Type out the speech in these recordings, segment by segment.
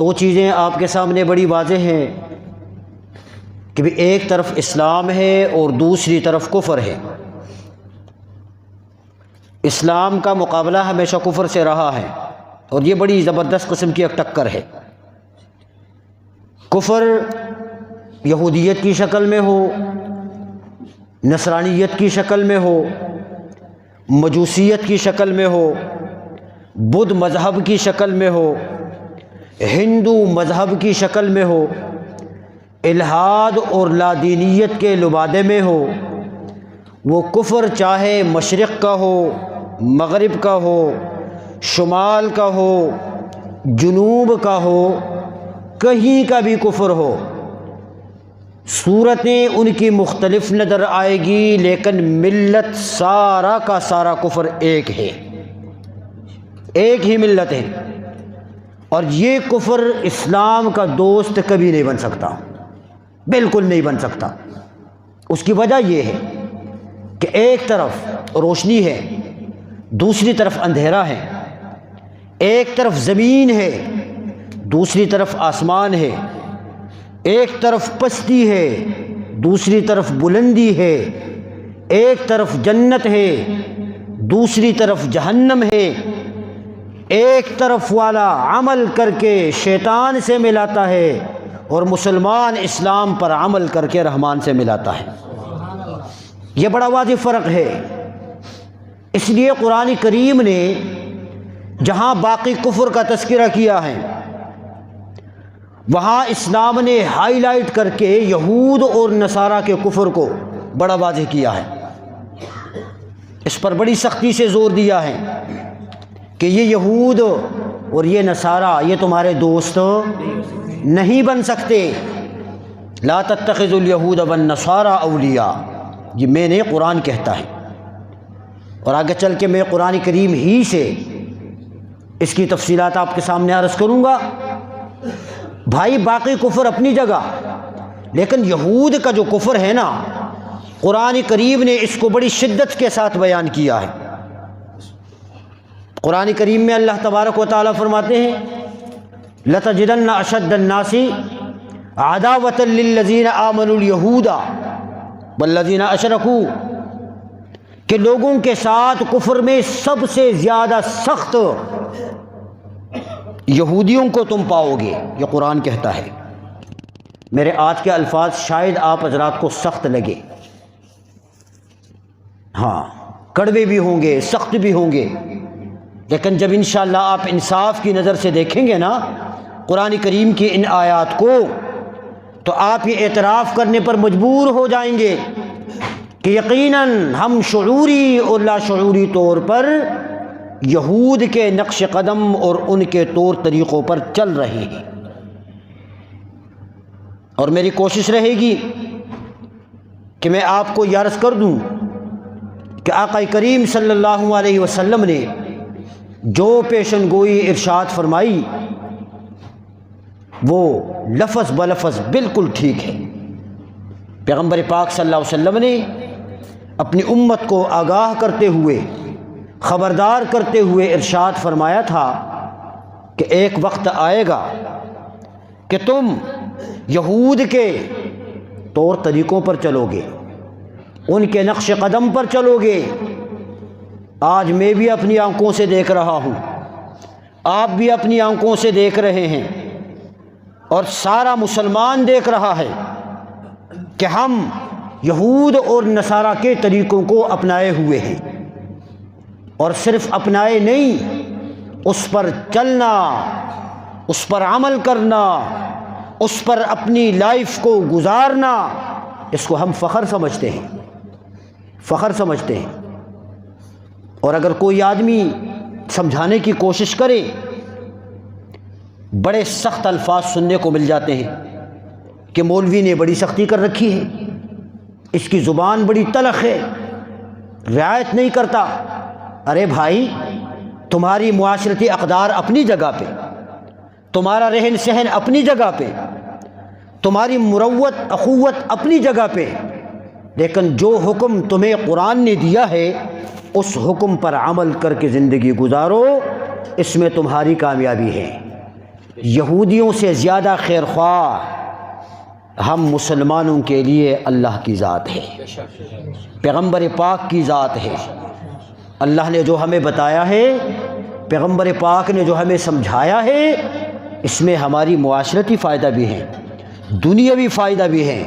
دو چیزیں آپ کے سامنے بڑی واضح ہیں کہ بھی ایک طرف اسلام ہے اور دوسری طرف کفر ہے۔ اسلام کا مقابلہ ہمیشہ کفر سے رہا ہے اور یہ بڑی زبردست قسم کی ایک ٹکر ہے۔ کفر یہودیت کی شکل میں ہو، نصرانیت کی شکل میں ہو، مجوسیت کی شکل میں ہو، بدھ مذہب کی شکل میں ہو، ہندو مذہب کی شکل میں ہو، الحاد اور لادینیت کے لبادے میں ہو، وہ کفر چاہے مشرق کا ہو، مغرب کا ہو، شمال کا ہو، جنوب کا ہو، کہیں کا بھی کفر ہو، صورتیں ان کی مختلف نظر آئے گی لیکن ملت سارا کا سارا کفر ایک ہے، ایک ہی ملت ہے۔ اور یہ کفر اسلام کا دوست کبھی نہیں بن سکتا، بالکل نہیں بن سکتا۔ اس کی وجہ یہ ہے کہ ایک طرف روشنی ہے، دوسری طرف اندھیرا ہے، ایک طرف زمین ہے، دوسری طرف آسمان ہے، ایک طرف پستی ہے، دوسری طرف بلندی ہے، ایک طرف جنت ہے، دوسری طرف جہنم ہے، ایک طرف والا عمل کر کے شیطان سے ملاتا ہے اور مسلمان اسلام پر عمل کر کے رحمان سے ملاتا ہے۔ یہ بڑا واضح فرق ہے۔ اس لیے قرآن کریم نے جہاں باقی کفر کا تذکرہ کیا ہے وہاں اسلام نے ہائی لائٹ کر کے یہود اور نصارہ کے کفر کو بڑا واضح کیا ہے، اس پر بڑی سختی سے زور دیا ہے کہ یہ یہود اور یہ نصارہ یہ تمہارے دوست نہیں بن سکتے۔ لا تتخذوا الیہود والنصارى اولیاء، یہ میں نے قرآن کہتا ہے، اور آگے چل کے میں قرآن کریم ہی سے اس کی تفصیلات آپ کے سامنے عرض کروں گا۔ بھائی باقی کفر اپنی جگہ، لیکن یہود کا جو کفر ہے نا، قرآن کریم نے اس کو بڑی شدت کے ساتھ بیان کیا ہے۔ قرآن کریم میں اللہ تبارک و تعالیٰ فرماتے ہیں لَتَجِدَنَّ أَشَدَّ النَّاسِ عَدَاوَةً لِلَّذِينَ آمَنُوا الْيَهُودَ وَالَّذِينَ أَشْرَكُوا، کہ لوگوں کے ساتھ کفر میں سب سے زیادہ سخت یہودیوں کو تم پاؤ گے، یہ قرآن کہتا ہے۔ میرے آج کے الفاظ شاید آپ حضرات کو سخت لگے، ہاں کڑوے بھی ہوں گے، سخت بھی ہوں گے، لیکن جب انشاءاللہ آپ انصاف کی نظر سے دیکھیں گے نا قرآن کریم کی ان آیات کو، تو آپ یہ اعتراف کرنے پر مجبور ہو جائیں گے کہ یقیناً ہم شعوری اور لا شعوری طور پر یہود کے نقش قدم اور ان کے طور طریقوں پر چل رہے ہیں۔ اور میری کوشش رہے گی کہ میں آپ کو یہ عرض کر دوں کہ آقا کریم صلی اللہ علیہ وسلم نے جو پیشن گوئی ارشاد فرمائی وہ لفظ بلفظ بالکل ٹھیک ہے۔ پیغمبر پاک صلی اللہ علیہ وسلم نے اپنی امت کو آگاہ کرتے ہوئے، خبردار کرتے ہوئے ارشاد فرمایا تھا کہ ایک وقت آئے گا کہ تم یہود کے طور طریقوں پر چلو گے، ان کے نقش قدم پر چلو گے۔ آج میں بھی اپنی آنکھوں سے دیکھ رہا ہوں، آپ بھی اپنی آنکھوں سے دیکھ رہے ہیں، اور سارا مسلمان دیکھ رہا ہے کہ ہم یہود اور نصارہ کے طریقوں کو اپنائے ہوئے ہیں، اور صرف اپنائے نہیں، اس پر چلنا، اس پر عمل کرنا، اس پر اپنی لائف کو گزارنا، اس کو ہم فخر سمجھتے ہیں، فخر سمجھتے ہیں۔ اور اگر کوئی آدمی سمجھانے کی کوشش کرے، بڑے سخت الفاظ سننے کو مل جاتے ہیں کہ مولوی نے بڑی سختی کر رکھی ہے، اس کی زبان بڑی تلخ ہے، رعایت نہیں کرتا۔ ارے بھائی، تمہاری معاشرتی اقدار اپنی جگہ پہ، تمہارا رہن سہن اپنی جگہ پہ، تمہاری مروت اخوت اپنی جگہ پہ، لیکن جو حکم تمہیں قرآن نے دیا ہے اس حکم پر عمل کر کے زندگی گزارو، اس میں تمہاری کامیابی ہے۔ یہودیوں سے زیادہ خیر خواہ ہم مسلمانوں کے لیے اللہ کی ذات ہے، پیغمبر پاک کی ذات ہے۔ اللہ نے جو ہمیں بتایا ہے، پیغمبر پاک نے جو ہمیں سمجھایا ہے، اس میں ہماری معاشرتی فائدہ بھی ہے، دنیاوی فائدہ بھی ہے،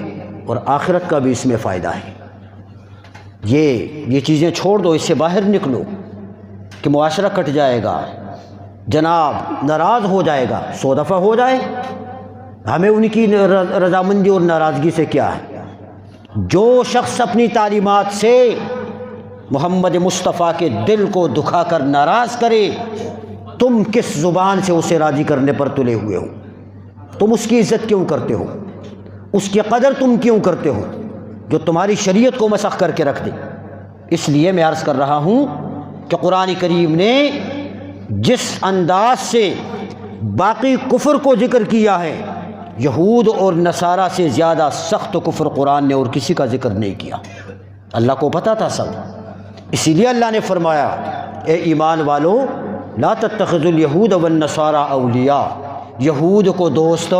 اور آخرت کا بھی اس میں فائدہ ہے۔ یہ چیزیں چھوڑ دو، اس سے باہر نکلو کہ معاشرہ کٹ جائے گا، جناب ناراض ہو جائے گا، 100 دفعہ ہو جائے، ہمیں ان کی رضامندی اور ناراضگی سے کیا ہے؟ جو شخص اپنی تعلیمات سے محمد مصطفیٰ کے دل کو دکھا کر ناراض کرے، تم کس زبان سے اسے راضی کرنے پر تلے ہوئے ہو؟ تم اس کی عزت کیوں کرتے ہو؟ اس کی قدر تم کیوں کرتے ہو جو تمہاری شریعت کو مسخ کر کے رکھ دے؟ اس لیے میں عرض کر رہا ہوں کہ قرآن کریم نے جس انداز سے باقی کفر کو ذکر کیا ہے، یہود اور نصارہ سے زیادہ سخت کفر قرآن نے اور کسی کا ذکر نہیں کیا۔ اللہ کو پتہ تھا سب، اسی لیے اللہ نے فرمایا اے ایمان والو لا تتخذوا الیہود والنصارى اولیاء، یہود کو دوست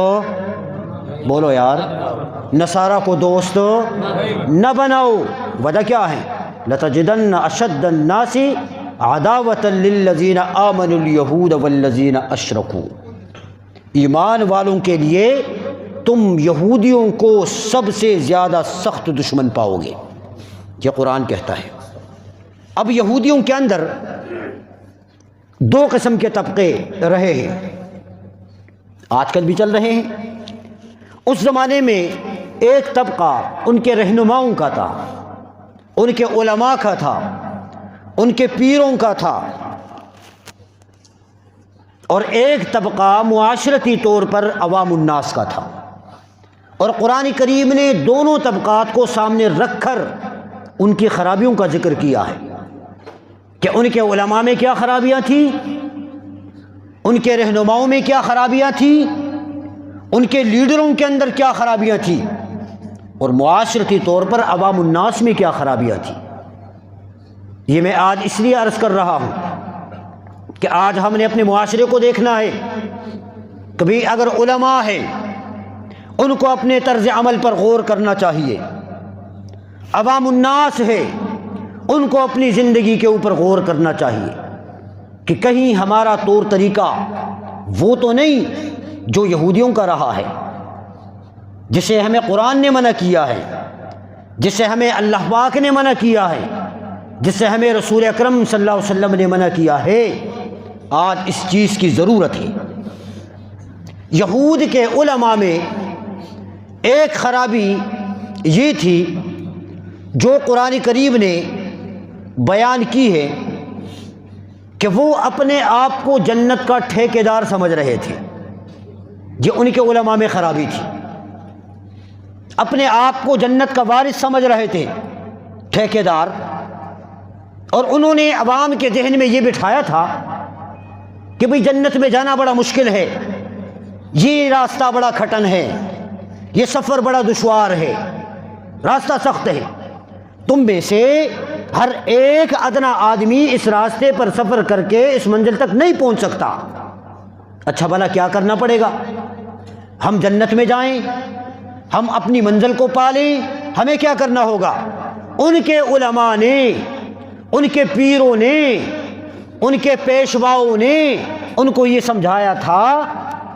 بولو یار، نصارہ کو دوست نہ بناؤ۔ وجہ کیا ہے؟ لتجدن اشد الناس عداوۃ للذین آمنوا الیہود والذین اشرکوا، ایمان والوں کے لیے تم یہودیوں کو سب سے زیادہ سخت دشمن پاؤ گے، یہ قرآن کہتا ہے۔ اب یہودیوں کے اندر 2 قسم کے طبقے رہے ہیں، آج کل بھی چل رہے ہیں۔ اس زمانے میں ایک طبقہ ان کے رہنماؤں کا تھا، ان کے علماء کا تھا، ان کے پیروں کا تھا، اور ایک طبقہ معاشرتی طور پر عوام الناس کا تھا۔ اور قرآن کریم نے دونوں طبقات کو سامنے رکھ کر ان کی خرابیوں کا ذکر کیا ہے کہ ان کے علماء میں کیا خرابیاں تھیں، ان کے رہنماؤں میں کیا خرابیاں تھیں، ان کے لیڈروں کے اندر کیا خرابیاں تھیں، اور معاشرتی طور پر عوام الناس میں کیا خرابیاں تھیں۔ یہ میں آج اس لیے عرض کر رہا ہوں کہ آج ہم نے اپنے معاشرے کو دیکھنا ہے۔ کبھی اگر علماء ہیں ان کو اپنے طرز عمل پر غور کرنا چاہیے، عوام الناس ہے ان کو اپنی زندگی کے اوپر غور کرنا چاہیے کہ کہیں ہمارا طور طریقہ وہ تو نہیں جو یہودیوں کا رہا ہے، جسے ہمیں قرآن نے منع کیا ہے، جسے ہمیں اللہ پاک نے منع کیا ہے، جسے ہمیں رسول اکرم صلی اللہ علیہ وسلم نے منع کیا ہے۔ آج اس چیز کی ضرورت ہے۔ یہود کے علماء میں ایک خرابی یہ تھی جو قرآن کریم نے بیان کی ہے کہ وہ اپنے آپ کو جنت کا ٹھیکیدار سمجھ رہے تھے۔ یہ ان کے علماء میں خرابی تھی، اپنے آپ کو جنت کا وارث سمجھ رہے تھے، ٹھیکیدار، اور انہوں نے عوام کے ذہن میں یہ بٹھایا تھا کہ بھئی جنت میں جانا بڑا مشکل ہے، یہ راستہ بڑا کھٹن ہے، یہ سفر بڑا دشوار ہے، راستہ سخت ہے، تم میں سے ہر ایک ادنا آدمی اس راستے پر سفر کر کے اس منزل تک نہیں پہنچ سکتا۔ اچھا بھلا کیا کرنا پڑے گا؟ ہم جنت میں جائیں، ہم اپنی منزل کو پالیں، ہمیں کیا کرنا ہوگا؟ ان کے علماء نے، ان کے پیروں نے، ان کے پیشواؤں نے ان کو یہ سمجھایا تھا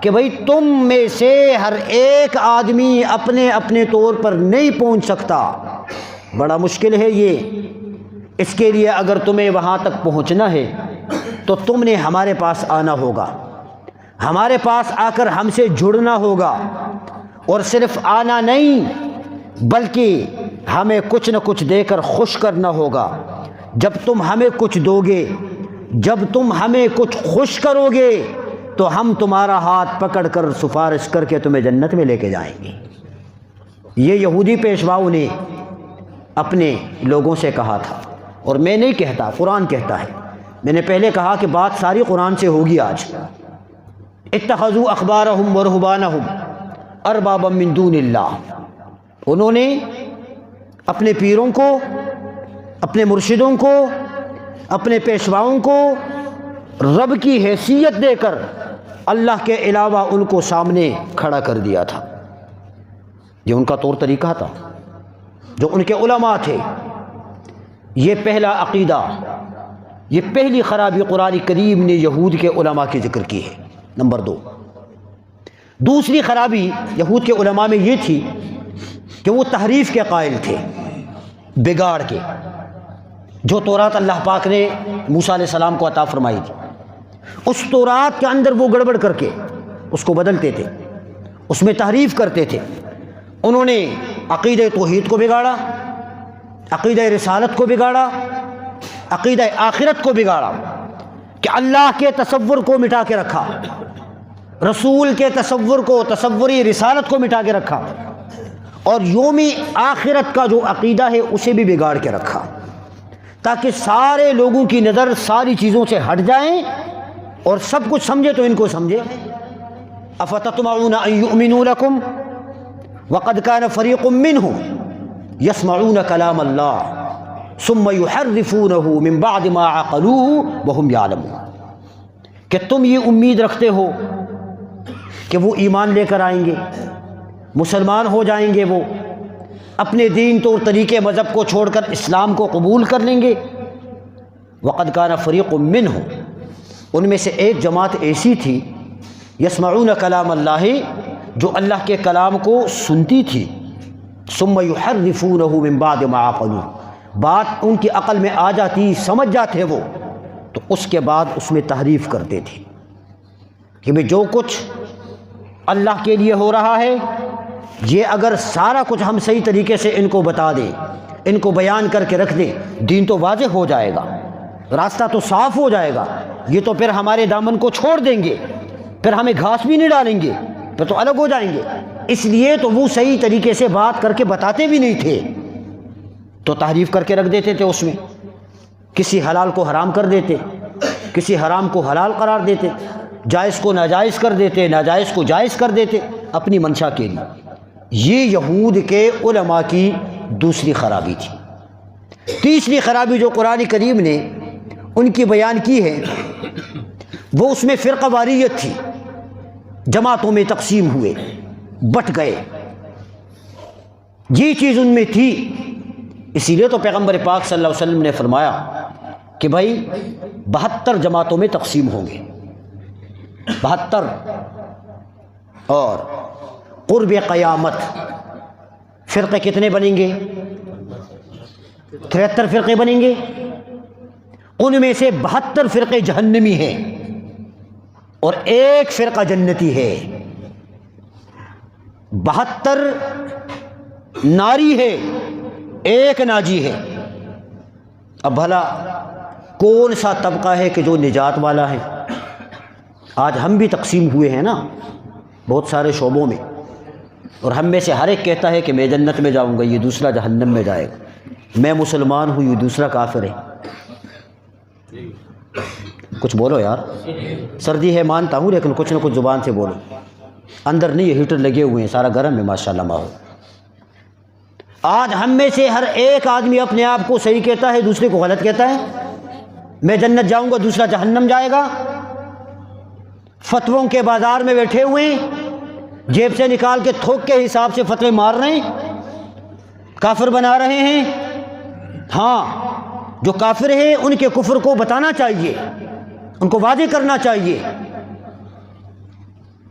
کہ بھئی تم میں سے ہر ایک آدمی اپنے اپنے طور پر نہیں پہنچ سکتا، بڑا مشکل ہے یہ۔ اس کے لیے اگر تمہیں وہاں تک پہنچنا ہے تو تم نے ہمارے پاس آنا ہوگا، ہمارے پاس آ کر ہم سے جڑنا ہوگا، اور صرف آنا نہیں بلکہ ہمیں کچھ نہ کچھ دے کر خوش کرنا ہوگا۔ جب تم ہمیں کچھ دو گے، جب تم ہمیں کچھ خوش کرو گے تو ہم تمہارا ہاتھ پکڑ کر سفارش کر کے تمہیں جنت میں لے کے جائیں گے۔ یہ یہودی پیشواؤں نے اپنے لوگوں سے کہا تھا، اور میں نہیں کہتا، قرآن کہتا ہے۔ میں نے پہلے کہا کہ بات ساری قرآن سے ہوگی آج۔ اتخذوا احبارهم ورهبانهم اربابا من دون اللہ، انہوں نے اپنے پیروں کو، اپنے مرشدوں کو، اپنے پیشواؤں کو رب کی حیثیت دے کر اللہ کے علاوہ ان کو سامنے کھڑا کر دیا تھا۔ یہ ان کا طور طریقہ تھا، جو ان کے علماء تھے۔ یہ پہلا عقیدہ، یہ پہلی خرابی قرآن کریم نے یہود کے علماء کی ذکر کی ہے۔ نمبر 2، دوسری خرابی یہود کے علماء میں یہ تھی کہ وہ تحریف کے قائل تھے، بگاڑ کے۔ جو تورات اللہ پاک نے موسیٰ علیہ السلام کو عطا فرمائی تھی، اس تورات کے اندر وہ گڑبڑ کر کے اس کو بدلتے تھے، اس میں تحریف کرتے تھے۔ انہوں نے عقیدہ توحید کو بگاڑا، عقیدہ رسالت کو بگاڑا، عقیدہ آخرت کو بگاڑا، کہ اللہ کے تصور کو مٹا کے رکھا، رسول کے تصور کو، تصوری رسالت کو مٹا کے رکھا، اور یوم آخرت کا جو عقیدہ ہے اسے بھی بگاڑ کے رکھا، تاکہ سارے لوگوں کی نظر ساری چیزوں سے ہٹ جائیں اور سب کچھ سمجھے تو ان کو سمجھے۔ افتطمعون ان یؤمنوا لکم وقد کان فریق منهم یسمعون کلام اللہ ثم یحرفونہ من بعد ما عقلوہ وہم یعلمون، کہ تم یہ امید رکھتے ہو کہ وہ ایمان لے کر آئیں گے، مسلمان ہو جائیں گے، وہ اپنے دین طور طریقے مذہب کو چھوڑ کر اسلام کو قبول کر لیں گے۔ وقد کان فریق منهم، ان میں سے ایک جماعت ایسی تھی، یسمعون کلام اللہ، جو اللہ کے کلام کو سنتی تھی، ثم یحرفونہ من بعد ما عقلوہ، بات ان کی عقل میں آ جاتی، سمجھ جاتے وہ، تو اس کے بعد اس میں تحریف کرتے تھے کہ بھئی جو کچھ اللہ کے لیے ہو رہا ہے، یہ اگر سارا کچھ ہم صحیح طریقے سے ان کو بتا دیں، ان کو بیان کر کے رکھ دیں، دین تو واضح ہو جائے گا، راستہ تو صاف ہو جائے گا، یہ تو پھر ہمارے دامن کو چھوڑ دیں گے، پھر ہمیں گھاس بھی نہیں ڈالیں گے، پھر تو الگ ہو جائیں گے۔ اس لیے تو وہ صحیح طریقے سے بات کر کے بتاتے بھی نہیں تھے، تو تحریف کر کے رکھ دیتے تھے، اس میں کسی حلال کو حرام کر دیتے، کسی حرام کو حلال قرار دیتے، جائز کو ناجائز کر دیتے، ناجائز کو جائز کر دیتے اپنی منشا کے لیے۔ یہ یہود کے علماء کی دوسری خرابی تھی۔ تیسری خرابی جو قرآن کریم نے ان کی بیان کی ہے، وہ اس میں فرقہ واریت تھی، جماعتوں میں تقسیم ہوئے، بٹ گئے، یہ چیز ان میں تھی۔ اسی لیے تو پیغمبر پاک صلی اللہ علیہ وسلم نے فرمایا کہ بھائی 72 جماعتوں میں تقسیم ہوں گے، 72، اور قرب قیامت فرقے کتنے بنیں گے؟ 73 فرقے بنیں گے، ان میں سے 72 فرقے جہنمی ہیں اور ایک فرقہ جنتی ہے، 72 ناری ہے، ایک ناجی ہے۔ اب بھلا کون سا طبقہ ہے کہ جو نجات والا ہے؟ آج ہم بھی تقسیم ہوئے ہیں نا بہت سارے شعبوں میں، اور ہم میں سے ہر ایک کہتا ہے کہ میں جنت میں جاؤں گا، یہ دوسرا جہنم میں جائے گا، میں مسلمان ہوں، یہ دوسرا کافر ہے۔ کچھ بولو یار، سردی ہے مانتا ہوں، لیکن کچھ نہ کچھ زبان سے بولو۔ اندر نہیں، یہ ہیٹر لگے ہوئے ہیں، سارا گرم ہے ماشاءاللہ ماحول۔ آج ہم میں سے ہر ایک آدمی اپنے آپ کو صحیح کہتا ہے، دوسرے کو غلط کہتا ہے، میں جنت جاؤں گا، دوسرا جہنم جائے گا۔ فتووں کے بازار میں بیٹھے ہوئے ہیں، جیب سے نکال کے تھوک کے حساب سے فتوے مار رہے ہیں، کافر بنا رہے ہیں۔ ہاں، جو کافر ہیں ان کے کفر کو بتانا چاہیے، ان کو واضح کرنا چاہیے،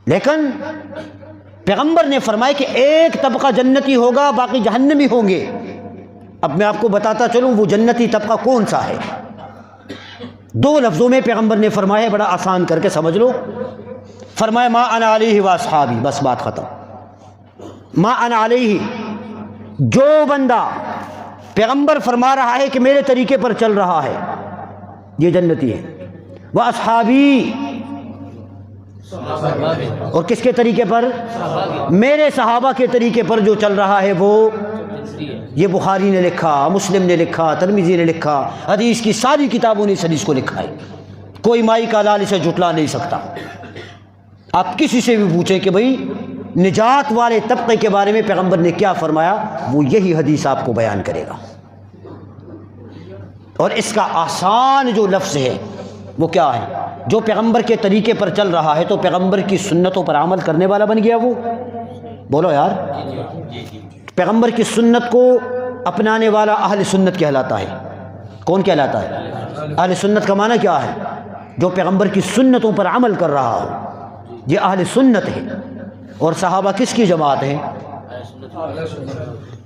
لیکن پیغمبر نے فرمایا کہ ایک طبقہ جنتی ہوگا، باقی جہنمی ہوں گے۔ اب میں آپ کو بتاتا چلوں وہ جنتی طبقہ کون سا ہے۔ 2 لفظوں میں پیغمبر نے فرمایا، بڑا آسان کر کے سمجھ لو، فرمایا ما انا علیہ واصحابی، بس بات ختم۔ ما انا علیہ، جو بندہ پیغمبر فرما رہا ہے کہ میرے طریقے پر چل رہا ہے، یہ جنتی ہے۔ واصحابی، اور کس کے طریقے پر؟ میرے صحابہ کے طریقے پر جو چل رہا ہے وہ، یہ بخاری نے لکھا، مسلم نے لکھا، ترمذی نے لکھا، حدیث کی ساری کتابوں نے اس حدیث کو لکھا ہے، کوئی مائی کا لال اسے جھٹلا نہیں سکتا۔ آپ کسی سے بھی پوچھیں کہ بھئی نجات والے طبقے کے بارے میں پیغمبر نے کیا فرمایا، وہ یہی حدیث آپ کو بیان کرے گا۔ اور اس کا آسان جو لفظ ہے وہ کیا ہے؟ جو پیغمبر کے طریقے پر چل رہا ہے تو پیغمبر کی سنتوں پر عمل کرنے والا بن گیا وہ؟ بولو یار، پیغمبر کی سنت کو اپنانے والا اہل سنت کہلاتا ہے۔ کون کہلاتا ہے؟ اہل سنت کا معنی کیا ہے؟ جو پیغمبر کی سنتوں پر عمل کر رہا ہو، یہ اہل سنت ہے۔ اور صحابہ کس کی جماعت ہے؟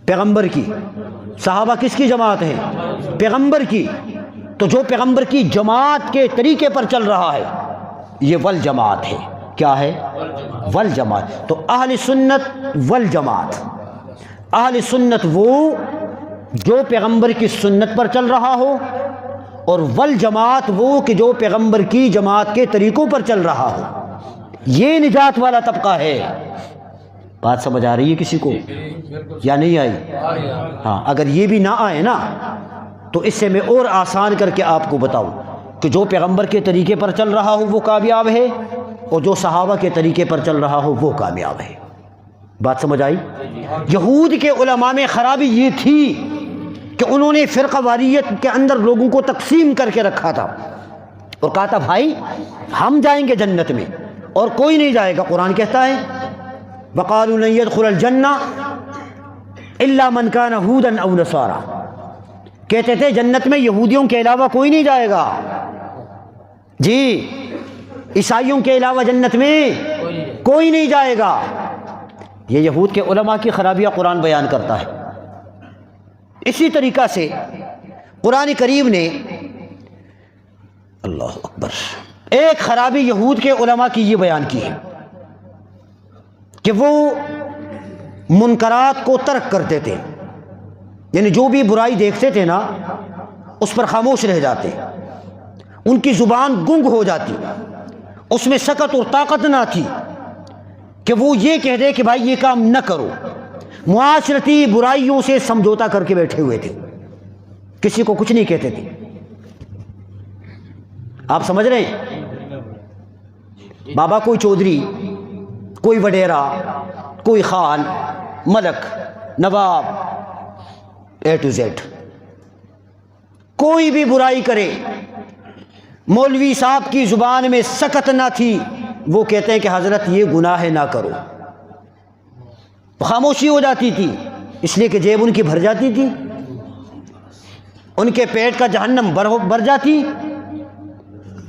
پیغمبر کی۔ صحابہ کس کی جماعت ہے؟ پیغمبر کی۔ تو جو پیغمبر کی جماعت کے طریقے پر چل رہا ہے یہ والجماعت ہے۔ کیا ہے؟ والجماعت۔ تو اہل سنت والجماعت، اہل سنت وہ جو پیغمبر کی سنت پر چل رہا ہو، اور والجماعت وہ کہ جو پیغمبر کی جماعت کے طریقوں پر چل رہا ہو، یہ نجات والا طبقہ ہے۔ بات سمجھ آ رہی ہے کسی کو یا نہیں آئی؟ ہاں، اگر یہ بھی نہ آئے نا تو اس سے میں اور آسان کر کے آپ کو بتاؤں کہ جو پیغمبر کے طریقے پر چل رہا ہو وہ کامیاب ہے، اور جو صحابہ کے طریقے پر چل رہا ہو وہ کامیاب ہے۔ بات سمجھ آئی؟ یہود کے علماء میں خرابی یہ تھی کہ انہوں نے فرقہ واریت کے اندر لوگوں کو تقسیم کر کے رکھا تھا، اور کہا تھا بھائی ہم جائیں گے جنت میں اور کوئی نہیں جائے گا۔ قرآن کہتا ہے وَقَالُوا لَن يَدْخُلَ الْجَنَّةَ إِلَّا مَنْ كَانَ هُودًا أَوْ نَصَارَىٰ، کہتے تھے جنت میں یہودیوں کے علاوہ کوئی نہیں جائے گا، جی عیسائیوں کے علاوہ جنت میں کوئی نہیں جائے گا۔ یہ یہود کے علماء کی خرابیاں قرآن بیان کرتا ہے۔ اسی طریقہ سے قرآن کریم نے، اللہ اکبر، ایک خرابی یہود کے علماء کی یہ بیان کی ہے کہ وہ منکرات کو ترک کرتے تھے، یعنی جو بھی برائی دیکھتے تھے نا اس پر خاموش رہ جاتے، ان کی زبان گنگ ہو جاتی، اس میں سکت اور طاقت نہ تھی کہ وہ یہ کہہ دے کہ بھائی یہ کام نہ کرو۔ معاشرتی برائیوں سے سمجھوتا کر کے بیٹھے ہوئے تھے، کسی کو کچھ نہیں کہتے تھے۔ آپ سمجھ رہے ہیں؟ بابا کوئی چودھری، کوئی وڈیرا، کوئی خان، ملک، نواب، اے ٹو زیڈ، کوئی بھی برائی کرے، مولوی صاحب کی زبان میں سکت نہ تھی، وہ کہتے ہیں کہ حضرت یہ گناہ ہے نہ کرو، خاموشی ہو جاتی تھی، اس لیے کہ جیب ان کی بھر جاتی تھی، ان کے پیٹ کا جہنم بھر جاتی،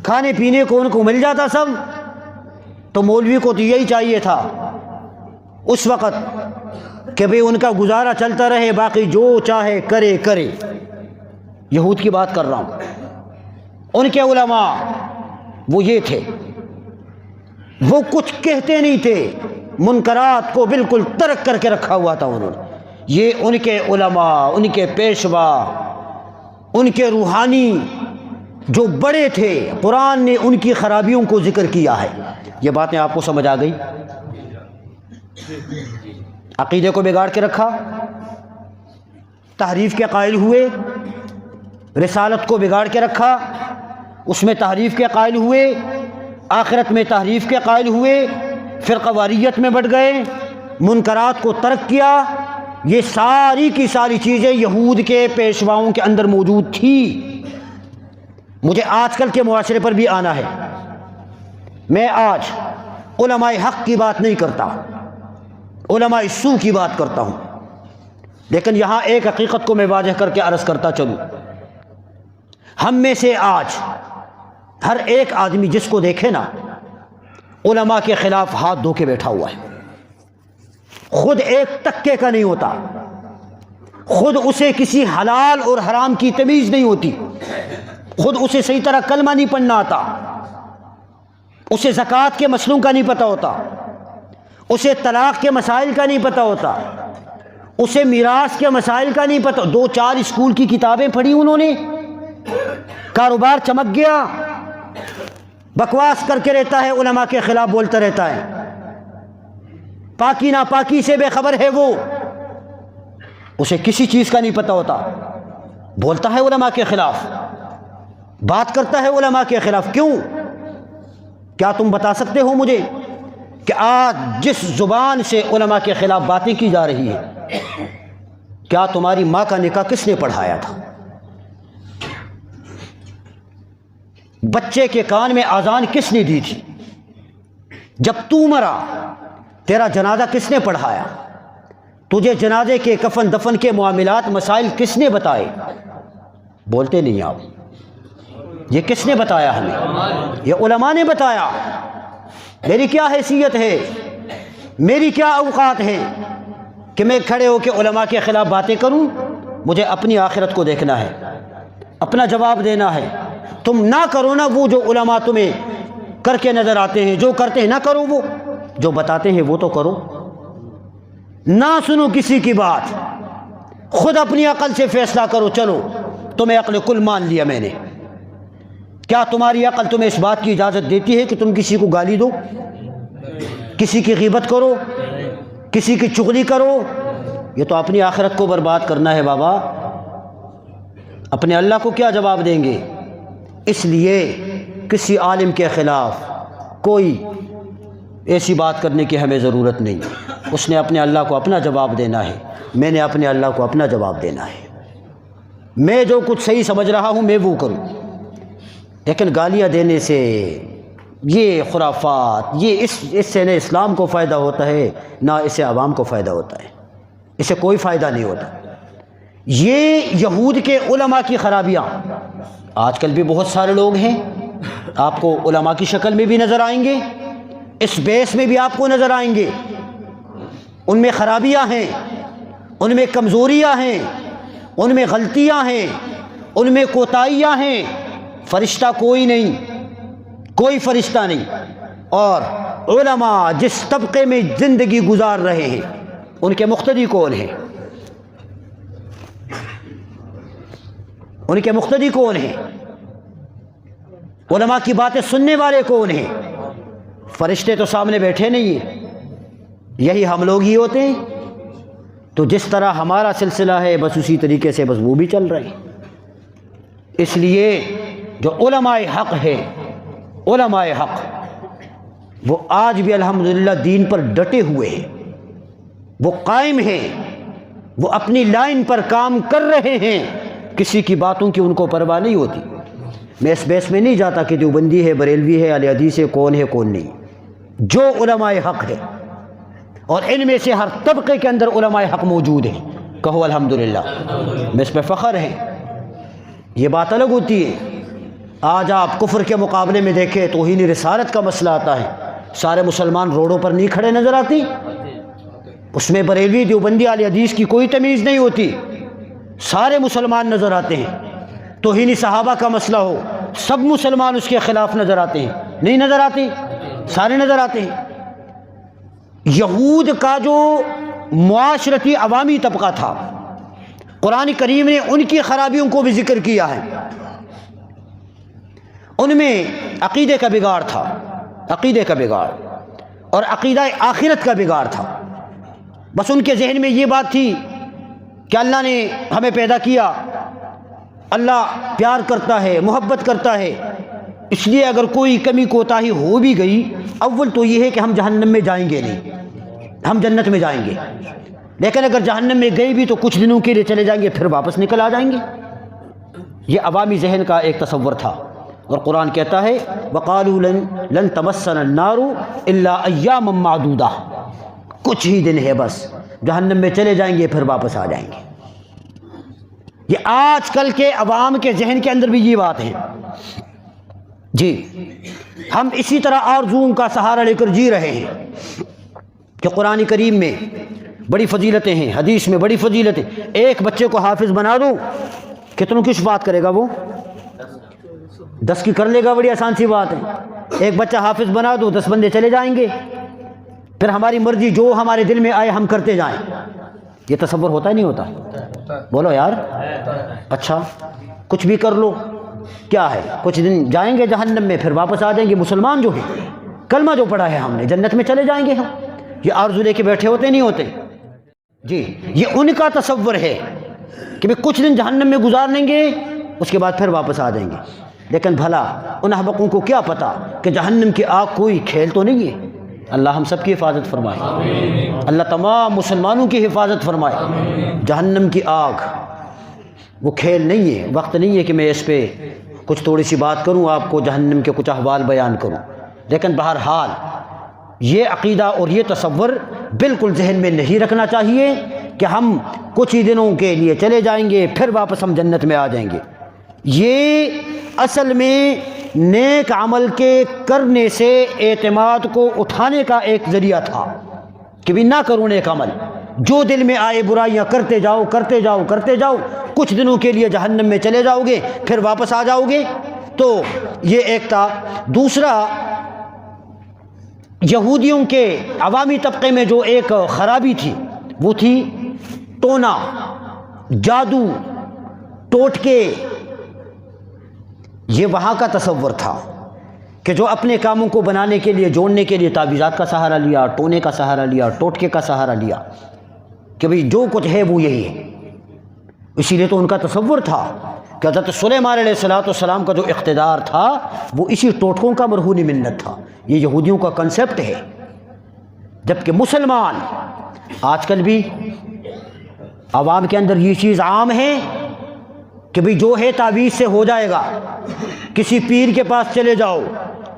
کھانے پینے کو ان کو مل جاتا سب۔ تو مولوی کو تو یہی چاہیے تھا اس وقت کہ بھئی ان کا گزارا چلتا رہے، باقی جو چاہے کرے کرے۔ یہود کی بات کر رہا ہوں، ان کے علماء وہ یہ تھے، وہ کچھ کہتے نہیں تھے، منکرات کو بالکل ترک کر کے رکھا ہوا تھا انہوں نے۔ یہ ان کے علماء، ان کے پیشوا، ان کے روحانی جو بڑے تھے، قرآن نے ان کی خرابیوں کو ذکر کیا ہے۔ یہ باتیں آپ کو سمجھ آ گئی؟ عقیدے کو بگاڑ کے رکھا، تحریف کے قائل ہوئے، رسالت کو بگاڑ کے رکھا، اس میں تحریف کے قائل ہوئے، آخرت میں تحریف کے قائل ہوئے، فرقہ واریت میں بٹ گئے، منکرات کو ترک کیا۔ یہ ساری کی ساری چیزیں یہود کے پیشواؤں کے اندر موجود تھی۔ مجھے آج کل کے معاشرے پر بھی آنا ہے۔ میں آج علماء حق کی بات نہیں کرتا، علماء سو کی بات کرتا ہوں، لیکن یہاں ایک حقیقت کو میں واضح کر کے عرض کرتا چلوں۔ ہم میں سے آج ہر ایک آدمی جس کو دیکھے نا علماء کے خلاف ہاتھ دھو کے بیٹھا ہوا ہے، خود ایک تکے کا نہیں ہوتا، خود اسے کسی حلال اور حرام کی تمیز نہیں ہوتی، خود اسے صحیح طرح کلمہ نہیں پڑھنا آتا، اسے زکوٰۃ کے مسئلوں کا نہیں پتہ ہوتا، اسے طلاق کے مسائل کا نہیں پتہ ہوتا، اسے میراث کے مسائل کا نہیں پتہ۔ 2-4 اسکول کی کتابیں پڑھی انہوں نے، کاروبار چمک گیا، بکواس کر کے رہتا ہے، علماء کے خلاف بولتا رہتا ہے، پاکی ناپاکی سے بے خبر ہے، وہ اسے کسی چیز کا نہیں پتہ ہوتا، بولتا ہے علماء کے خلاف، بات کرتا ہے علماء کے خلاف۔ کیوں؟ کیا تم بتا سکتے ہو مجھے کہ آج جس زبان سے علماء کے خلاف باتیں کی جا رہی ہے، کیا تمہاری ماں کا نکاح کس نے پڑھایا تھا؟ بچے کے کان میں اذان کس نے دی تھی؟ جب تو مرا تیرا جنازہ کس نے پڑھایا؟ تجھے جنازے کے کفن دفن کے معاملات مسائل کس نے بتائے؟ بولتے نہیں آپ، یہ کس نے بتایا ہمیں؟ یہ علماء نے بتایا۔ میری کیا حیثیت ہے، میری کیا اوقات ہے کہ میں کھڑے ہو کے علماء کے خلاف باتیں کروں؟ مجھے اپنی آخرت کو دیکھنا ہے، اپنا جواب دینا ہے۔ تم نہ کرو نا وہ جو علماء تمہیں کر کے نظر آتے ہیں، جو کرتے ہیں نہ کرو، وہ جو بتاتے ہیں وہ تو کرو۔ نہ سنو کسی کی بات، خود اپنی عقل سے فیصلہ کرو۔ چلو تمہیں عقل کل مان لیا میں نے، کیا تمہاری عقل تمہیں اس بات کی اجازت دیتی ہے کہ تم کسی کو گالی دو، کسی کی غیبت کرو، کسی کی چغلی کرو؟ یہ تو اپنی آخرت کو برباد کرنا ہے بابا، اپنے اللہ کو کیا جواب دیں گے؟ اس لیے کسی عالم کے خلاف کوئی ایسی بات کرنے کی ہمیں ضرورت نہیں۔ اس نے اپنے اللہ کو اپنا جواب دینا ہے، میں نے اپنے اللہ کو اپنا جواب دینا ہے۔ میں جو کچھ صحیح سمجھ رہا ہوں میں وہ کروں، لیکن گالیاں دینے سے، یہ خرافات، یہ اس سے نہ اسلام کو فائدہ ہوتا ہے نہ اسے عوام کو فائدہ ہوتا ہے، اسے کوئی فائدہ نہیں ہوتا۔ یہ یہود کے علماء کی خرابیاں، آج کل بھی بہت سارے لوگ ہیں آپ کو علماء کی شکل میں بھی نظر آئیں گے، اس بیس میں بھی آپ کو نظر آئیں گے، ان میں خرابیاں ہیں، ان میں کمزوریاں ہیں، ان میں غلطیاں ہیں، ان میں کوتاہیاں ہیں۔ فرشتہ کوئی نہیں، کوئی فرشتہ نہیں۔ اور علماء جس طبقے میں زندگی گزار رہے ہیں ان کے مقتدی کون ہیں؟ ان کے مقتدی کون ہیں؟ علماء کی باتیں سننے والے کون ہیں؟ فرشتے تو سامنے بیٹھے نہیں ہیں، یہی ہم لوگ ہی ہوتے ہیں۔ تو جس طرح ہمارا سلسلہ ہے بس اسی طریقے سے بس وہ بھی چل رہے ہیں۔ اس لیے جو علماء حق ہے، علماء حق وہ آج بھی الحمدللہ دین پر ڈٹے ہوئے ہیں، وہ قائم ہیں، وہ اپنی لائن پر کام کر رہے ہیں، کسی کی باتوں کی ان کو پرواہ نہیں ہوتی۔ میں اس بیس میں نہیں جاتا کہ دیوبندی ہے، بریلوی ہے، اہل حدیث ہے، کون نہیں۔ جو علماء حق ہے، اور ان میں سے ہر طبقے کے اندر علماء حق موجود ہیں، کہو الحمدللہ، میں اس پہ فخر ہے۔ یہ بات الگ ہوتی ہے۔ آج آپ کفر کے مقابلے میں دیکھیں توہین رسالت کا مسئلہ آتا ہے، سارے مسلمان روڈوں پر نہیں کھڑے نظر آتی، اس میں بریلوی دیوبندی اہل حدیث کی کوئی تمیز نہیں ہوتی، سارے مسلمان نظر آتے ہیں۔ توہین صحابہ کا مسئلہ ہو، سب مسلمان اس کے خلاف نظر آتے ہیں، نہیں نظر آتے؟ سارے نظر آتے ہیں۔ یہود کا جو معاشرتی عوامی طبقہ تھا، قرآن کریم نے ان کی خرابیوں کو بھی ذکر کیا ہے۔ ان میں عقیدے کا بگاڑ تھا، عقیدے کا بگاڑ، اور عقیدہ آخرت کا بگاڑ تھا۔ بس ان کے ذہن میں یہ بات تھی کہ اللہ نے ہمیں پیدا کیا، اللہ پیار کرتا ہے، محبت کرتا ہے، اس لیے اگر کوئی کمی کوتاہی ہو بھی گئی، اول تو یہ ہے کہ ہم جہنم میں جائیں گے نہیں، ہم جنت میں جائیں گے، لیکن اگر جہنم میں گئے بھی تو کچھ دنوں کے لیے چلے جائیں گے، پھر واپس نکل آ جائیں گے۔ یہ عوامی ذہن کا ایک تصور تھا، اور قرآن کہتا ہے وَقَالُوا لَن تَمَسَّنَا النَّارُ إِلَّا أَيَّامًا مَّعْدُودَةً، کچھ ہی دن ہے بس، جہنم میں چلے جائیں گے پھر واپس آ جائیں گے۔ یہ آج کل کے عوام کے ذہن کے اندر بھی یہ بات ہے۔ جی ہم اسی طرح آرزوؤں کا سہارا لے کر جی رہے ہیں کہ قرآن کریم میں بڑی فضیلتیں ہیں، حدیث میں بڑی فضیلتیں۔ ایک بچے کو حافظ بنا دو، کتنوں کی شفاعت کرے گا وہ؟ 10 کی کر لے گا، بڑی آسان سی بات ہے۔ ایک بچہ حافظ بنا دو، 10 بندے چلے جائیں گے، پھر ہماری مرضی جو ہمارے دل میں آئے ہم کرتے جائیں۔ یہ تصور ہوتا ہی نہیں ہوتا؟ بولو یار، اچھا کچھ بھی کر لو، کیا ہے، کچھ دن جائیں گے جہنم میں پھر واپس آ جائیں گے۔ مسلمان جو ہے، کلمہ جو پڑھا ہے ہم نے، جنت میں چلے جائیں گے ہم، یہ آرزو لے کے بیٹھے ہوتے نہیں ہوتے؟ جی یہ ان کا تصور ہے کہ بھی کچھ دن جہنم میں گزار لیں گے، اس کے بعد پھر واپس آ جائیں گے۔ لیکن بھلا ان احمقوں کو کیا پتا کہ جہنم کی آگ کوئی کھیل تو نہیں ہے۔ اللہ ہم سب کی حفاظت فرمائے، اللہ تمام مسلمانوں کی حفاظت فرمائے۔ جہنم کی آگ وہ کھیل نہیں ہے، وقت نہیں ہے کہ میں اس پہ کچھ تھوڑی سی بات کروں آپ کو، جہنم کے کچھ احوال بیان کروں، لیکن بہرحال یہ عقیدہ اور یہ تصور بالکل ذہن میں نہیں رکھنا چاہیے کہ ہم کچھ ہی دنوں کے لیے چلے جائیں گے پھر واپس ہم جنت میں آ جائیں گے۔ یہ اصل میں نیک عمل کے کرنے سے اعتماد کو اٹھانے کا ایک ذریعہ تھا کہ بھی نہ کرو نیک عمل، جو دل میں آئے برائیاں کرتے جاؤ کرتے جاؤ کرتے جاؤ، کچھ دنوں کے لیے جہنم میں چلے جاؤ گے پھر واپس آ جاؤ گے۔ تو یہ ایک تھا۔ دوسرا، یہودیوں کے عوامی طبقے میں جو ایک خرابی تھی وہ تھی ٹونا، جادو، ٹوٹکے۔ یہ وہاں کا تصور تھا کہ جو اپنے کاموں کو بنانے کے لیے، جوڑنے کے لیے تعویذات کا سہارا لیا، ٹونے کا سہارا لیا، ٹوٹکے کا سہارا لیا کہ بھئی جو کچھ ہے وہ یہی ہے۔ اسی لیے تو ان کا تصور تھا کہ حضرت سلیمان علیہ السلام کا جو اقتدار تھا وہ اسی ٹوٹکوں کا مرہون منت تھا۔ یہ یہودیوں کا کنسیپٹ ہے، جبکہ مسلمان آج کل بھی عوام کے اندر یہ چیز عام ہے کہ بھئی جو ہے تعویذ سے ہو جائے گا، کسی پیر کے پاس چلے جاؤ،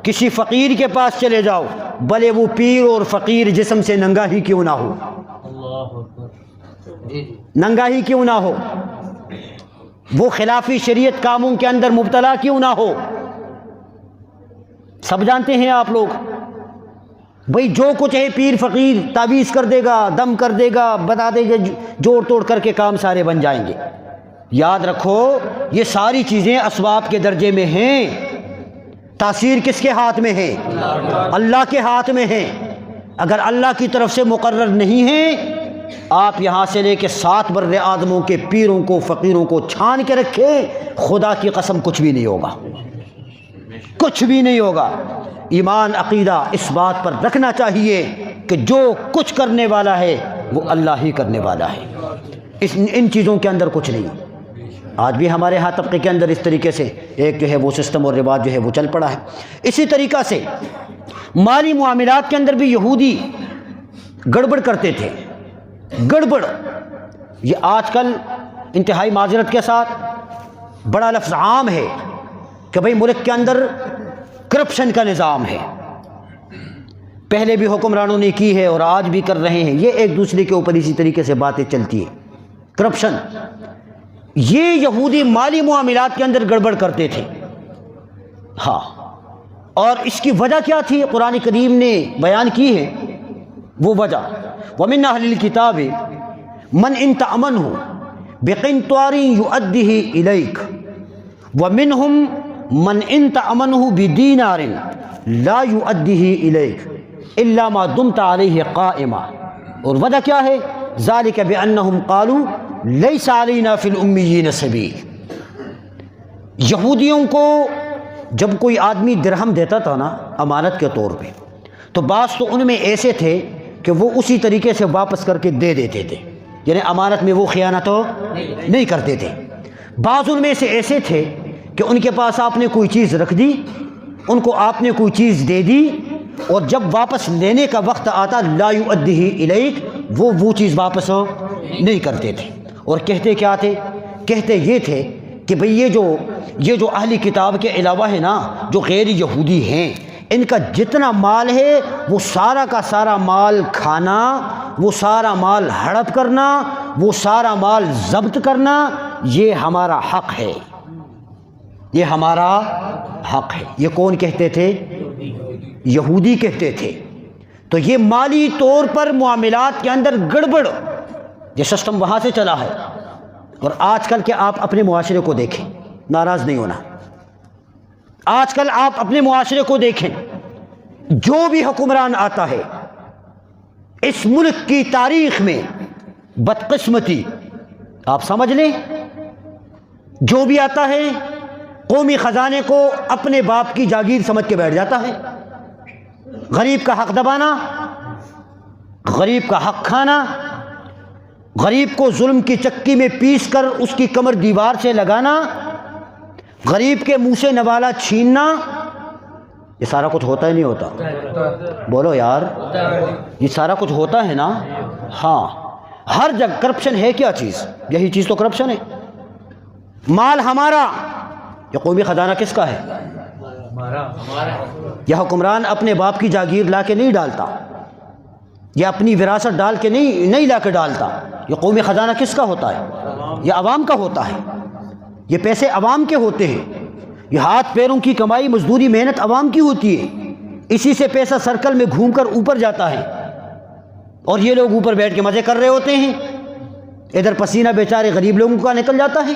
کسی فقیر کے پاس چلے جاؤ، بھلے وہ پیر اور فقیر جسم سے ننگا ہی کیوں نہ ہو، ننگا ہی کیوں نہ ہو، وہ خلافی شریعت کاموں کے اندر مبتلا کیوں نہ ہو، سب جانتے ہیں آپ لوگ۔ بھئی جو کچھ ہے پیر فقیر تعویذ کر دے گا، دم کر دے گا، بتا دے گا، جوڑ توڑ کر کے کام سارے بن جائیں گے۔ یاد رکھو یہ ساری چیزیں اسباب کے درجے میں ہیں، تاثیر کس کے ہاتھ میں ہے؟ اللہ کے ہاتھ میں ہے۔ اگر اللہ کی طرف سے مقرر نہیں ہے، آپ یہاں سے لے کے 7 بر اعظموں کے پیروں کو فقیروں کو چھان کے رکھے، خدا کی قسم کچھ بھی نہیں ہوگا، کچھ بھی نہیں ہوگا۔ ایمان عقیدہ اس بات پر رکھنا چاہیے کہ جو کچھ کرنے والا ہے وہ اللہ ہی کرنے والا ہے، ان چیزوں کے اندر کچھ نہیں۔ آج بھی ہمارے ہاں طبقے کے اندر اس طریقے سے ایک جو ہے وہ سسٹم اور رواج جو ہے وہ چل پڑا ہے۔ اسی طریقہ سے مالی معاملات کے اندر بھی یہودی گڑبڑ کرتے تھے۔ گڑبڑ یہ آج کل انتہائی معذرت کے ساتھ بڑا لفظ عام ہے کہ بھئی ملک کے اندر کرپشن کا نظام ہے، پہلے بھی حکمرانوں نے کی ہے اور آج بھی کر رہے ہیں، یہ ایک دوسرے کے اوپر اسی طریقے سے باتیں چلتی ہیں۔ کرپشن، یہ یہودی مالی معاملات کے اندر گڑبڑ کرتے تھے۔ ہاں، اور اس کی وجہ کیا تھی قرآن کریم نے بیان کی ہے، وہ وجہ وَمِنْ أَهْلِ الْكِتَابِ مَنْ إِنْ تَأْمَنْهُ بِقِنْطَارٍ يُؤَدِّهِ إِلَيْكَ وَمِنْهُمْ مَنْ إِنْ تَأْمَنْهُ بِدِينَارٍ لَا يُؤَدِّهِ إِلَيْكَ إِلَّا مَا دُمْتَ عَلَيْهِ قَائِمًا۔ اور وجہ کیا ہے؟ ذَلِكَ بِأَنَّهُمْ قَالُوا لَيْسَ عَلَيْنَا فِي الْأُمِّيِّينَ سَبِيلٌ۔ یہودیوں کو جب کوئی آدمی درہم دیتا تھا نا امانت کے طور پہ، تو بعض تو ان میں ایسے تھے کہ وہ اسی طریقے سے واپس کر کے دے دیتے تھے، یعنی امانت میں وہ خیانت نہیں کرتے تھے۔ بعض ان میں سے ایسے تھے کہ ان کے پاس آپ نے کوئی چیز رکھ دی، ان کو آپ نے کوئی چیز دے دی، اور جب واپس لینے کا وقت آتا لا یؤدیہ الیک، وہ چیز واپس نہیں کرتے تھے۔ اور کہتے کیا تھے؟ کہتے یہ تھے کہ بھئی یہ جو اہلی کتاب کے علاوہ ہے نا، جو غیر یہودی ہیں، ان کا جتنا مال ہے وہ سارا کا سارا مال کھانا، وہ سارا مال ہڑپ کرنا، وہ سارا مال ضبط کرنا، یہ ہمارا حق ہے، یہ ہمارا حق ہے۔ یہ کون کہتے تھے؟ یہودی کہتے تھے۔ تو یہ مالی طور پر معاملات کے اندر گڑبڑ، یہ سسٹم وہاں سے چلا ہے۔ اور آج کل کے آپ اپنے معاشرے کو دیکھیں، ناراض نہیں ہونا، آج کل آپ اپنے معاشرے کو دیکھیں، جو بھی حکمران آتا ہے اس ملک کی تاریخ میں، بدقسمتی آپ سمجھ لیں، جو بھی آتا ہے قومی خزانے کو اپنے باپ کی جاگیر سمجھ کے بیٹھ جاتا ہے۔ غریب کا حق دبانا، غریب کا حق کھانا، غریب کو ظلم کی چکی میں پیس کر اس کی کمر دیوار سے لگانا، غریب کے منہ سے نوالا چھیننا، یہ سارا کچھ ہوتا ہی نہیں ہوتا؟ بولو یار، یہ سارا کچھ ہوتا ہے نا؟ ہاں، ہر جگہ کرپشن ہے۔ کیا چیز؟ یہی چیز تو کرپشن ہے۔ مال ہمارا، یہ قومی خزانہ کس کا ہے؟ یہ حکمران اپنے باپ کی جاگیر لا کے نہیں ڈالتا، یہ اپنی وراثت ڈال کے نہیں لا کے ڈالتا۔ یہ قومی خزانہ کس کا ہوتا ہے؟ یہ عوام کا ہوتا ہے، یہ پیسے عوام کے ہوتے ہیں، یہ ہاتھ پیروں کی کمائی مزدوری محنت عوام کی ہوتی ہے، اسی سے پیسہ سرکل میں گھوم کر اوپر جاتا ہے اور یہ لوگ اوپر بیٹھ کے مزے کر رہے ہوتے ہیں، ادھر پسینہ بیچارے غریب لوگوں کا نکل جاتا ہے۔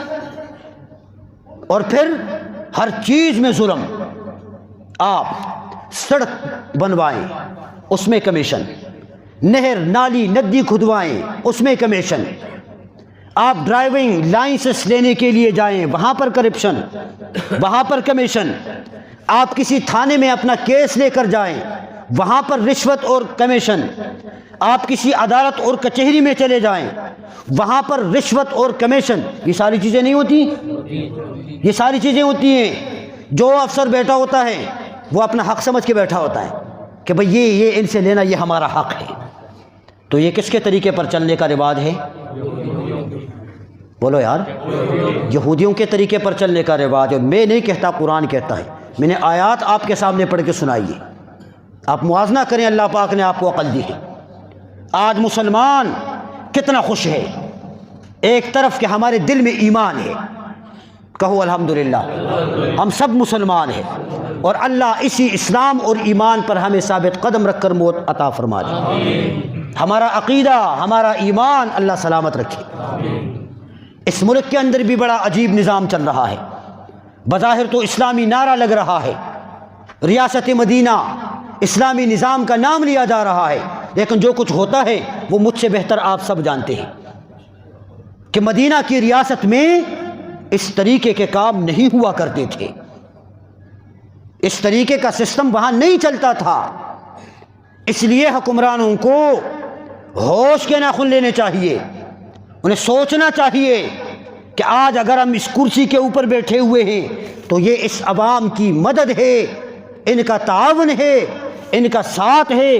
اور پھر ہر چیز میں ظلم، آپ سڑک بنوائیں اس میں کمیشن، نہر نالی ندی کھدوائیں اس میں کمیشن، آپ ڈرائیونگ لائسنس لینے کے لیے جائیں وہاں پر کرپشن، وہاں پر کمیشن، آپ کسی تھانے میں اپنا کیس لے کر جائیں وہاں پر رشوت اور کمیشن، آپ کسی عدالت اور کچہری میں چلے جائیں وہاں پر رشوت اور کمیشن۔ یہ ساری چیزیں نہیں ہوتی، یہ ساری چیزیں ہوتی ہیں۔ جو افسر بیٹھا ہوتا ہے وہ اپنا حق سمجھ کے بیٹھا ہوتا ہے کہ بھئی یہ ان سے لینا یہ ہمارا حق ہے۔ تو یہ کس کے طریقے پر چلنے کا رواج ہے؟ بولو یار، یہودیوں کے طریقے پر چلنے کا رواج ہے۔ میں نہیں کہتا، قرآن کہتا ہے، میں نے آیات آپ کے سامنے پڑھ کے سنائیے، آپ موازنہ کریں، اللہ پاک نے آپ کو عقل دی ہے۔ آج مسلمان کتنا خوش ہے، ایک طرف کہ ہمارے دل میں ایمان ہے، کہو الحمدللہ، ہم سب مسلمان ہیں اور اللہ اسی اسلام اور ایمان پر ہمیں ثابت قدم رکھ کر موت عطا فرما دے۔ ہمارا عقیدہ، ہمارا ایمان اللہ سلامت رکھے۔ اس ملک کے اندر بھی بڑا عجیب نظام چل رہا ہے، بظاہر تو اسلامی نعرہ لگ رہا ہے، ریاست مدینہ اسلامی نظام کا نام لیا جا رہا ہے، لیکن جو کچھ ہوتا ہے وہ مجھ سے بہتر آپ سب جانتے ہیں کہ مدینہ کی ریاست میں اس طریقے کے کام نہیں ہوا کرتے تھے، اس طریقے کا سسٹم وہاں نہیں چلتا تھا۔ اس لیے حکمرانوں کو ہوش کے ناخن لینے چاہیے، انہیں سوچنا چاہیے کہ آج اگر ہم اس کرسی کے اوپر بیٹھے ہوئے ہیں تو یہ اس عوام کی مدد ہے، ان کا تعاون ہے، ان کا ساتھ ہے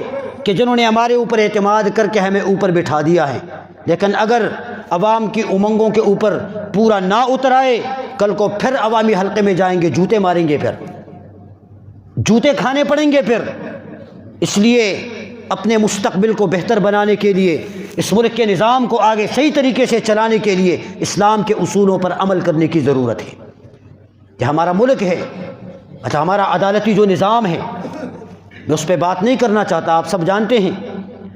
کہ جنہوں نے ہمارے اوپر اعتماد کر کے ہمیں اوپر بٹھا دیا ہے۔ لیکن اگر عوام کی امنگوں کے اوپر پورا نہ اتر آئے، کل کو پھر عوامی حلقے میں جائیں گے، جوتے ماریں گے، پھر جوتے کھانے پڑیں گے پھر۔ اس لیے اپنے مستقبل کو بہتر بنانے کے لیے، اس ملک کے نظام کو آگے صحیح طریقے سے چلانے کے لیے اسلام کے اصولوں پر عمل کرنے کی ضرورت ہے۔ یہ ہمارا ملک ہے، اچھا ہمارا عدالتی جو نظام ہے میں اس پہ بات نہیں کرنا چاہتا، آپ سب جانتے ہیں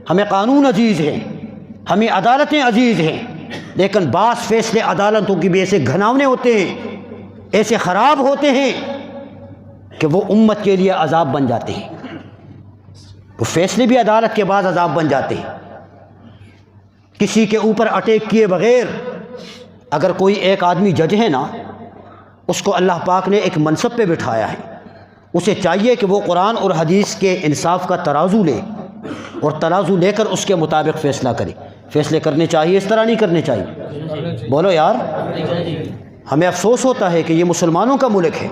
ہمیں قانون عزیز ہے، ہمیں عدالتیں عزیز ہیں، لیکن بعض فیصلے عدالتوں کی بھی ایسے گھناونے ہوتے ہیں، ایسے خراب ہوتے ہیں کہ وہ امت کے لیے عذاب بن جاتے ہیں۔ وہ فیصلے بھی عدالت کے بعد عذاب بن جاتے ہیں۔ کسی کے اوپر اٹیک کیے بغیر اگر کوئی ایک آدمی جج ہے نا، اس کو اللہ پاک نے ایک منصب پہ بٹھایا ہے، اسے چاہیے کہ وہ قرآن اور حدیث کے انصاف کا ترازو لے اور ترازو لے کر اس کے مطابق فیصلہ کرے۔ فیصلے کرنے چاہیے، اس طرح نہیں کرنے چاہیے۔ بولو یار، ہمیں افسوس ہوتا ہے کہ یہ مسلمانوں کا ملک ہے،